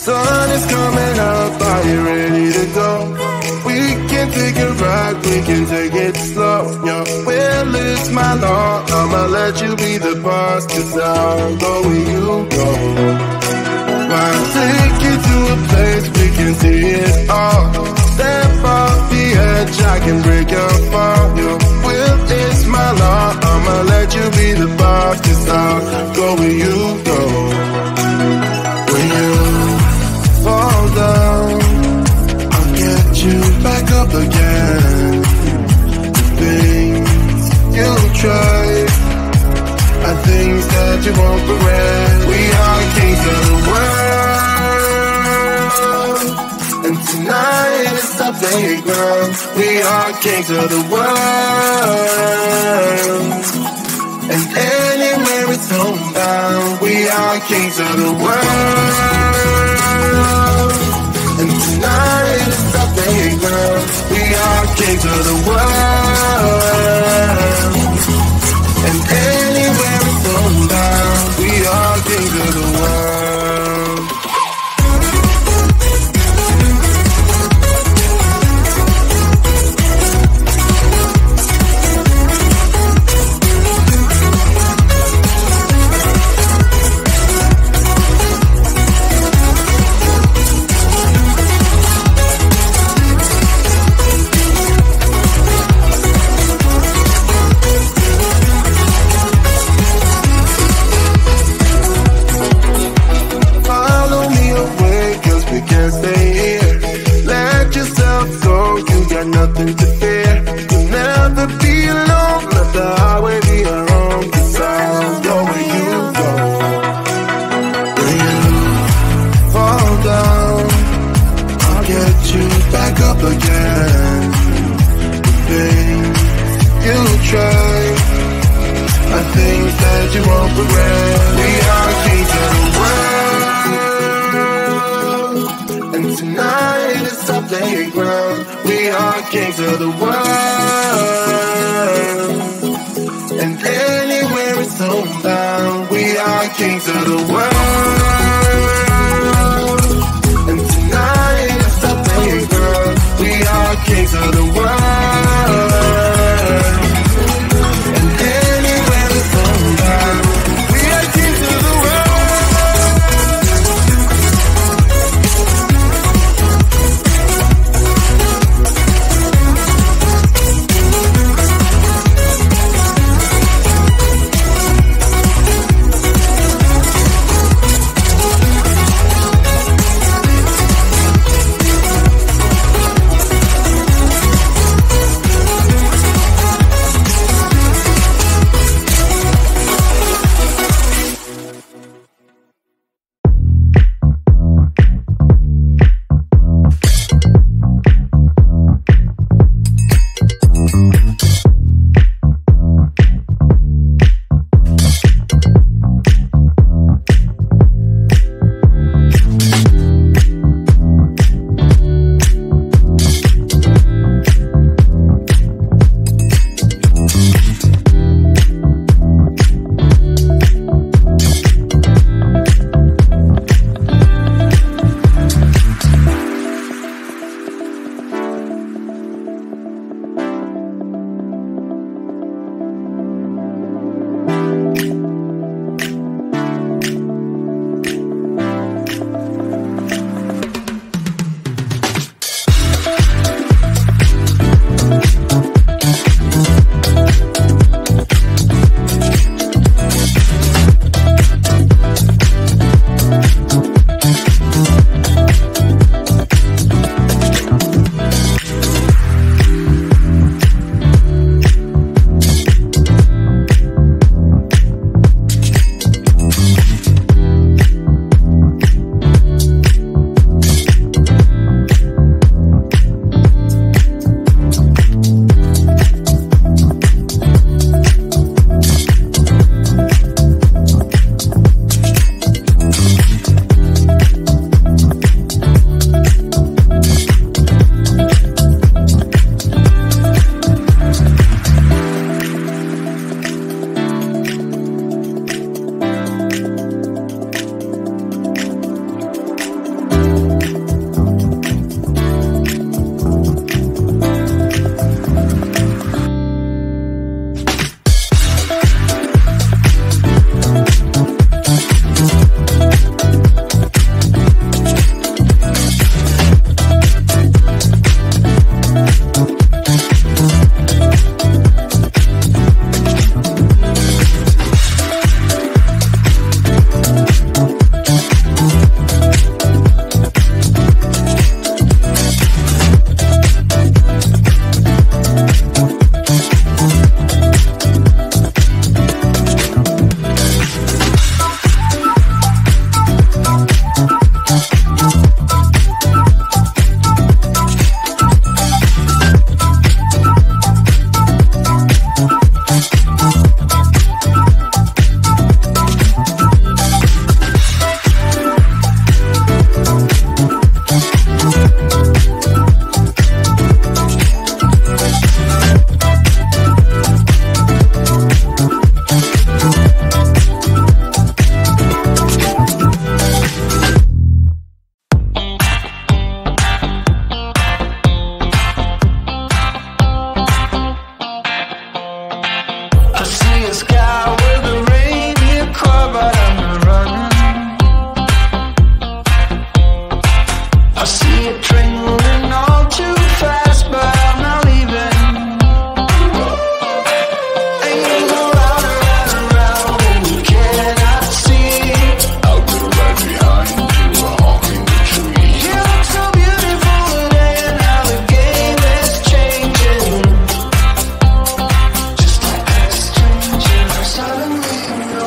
sun is coming up, are you ready to go? We can take a ride, we can take it slow. Your will is my law, I'ma let you be the boss, 'cause I'll go where you go. I'll take you to a place we can see it all. Step off the edge, I can break your fall. Your will is my law, I'ma let you be the boss, 'cause I'll go where you go. When you fall down, I'll get you back up again. The things you try are things that you won't regret. We are kings of the world, and tonight is our playground. We are kings of the world, and anywhere it's homebound. We are kings of the world, and tonight is our playground. We are kings of the world, and anywhere it's homebound. We are kings of the world. Nothing to fear. You'll never be alone. Let the highway be your home, 'cause I'll go where you go. When you fall down, I'll get you back up again. The things you try are things that you won't regret. We are kings of the world, and tonight is our playground. We are kings of the world, and anywhere it's homebound. We are kings of the world, and tonight is our playground. We are kings of the world, and anywhere it's homebound. We are kings of the world.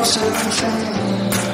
self-control.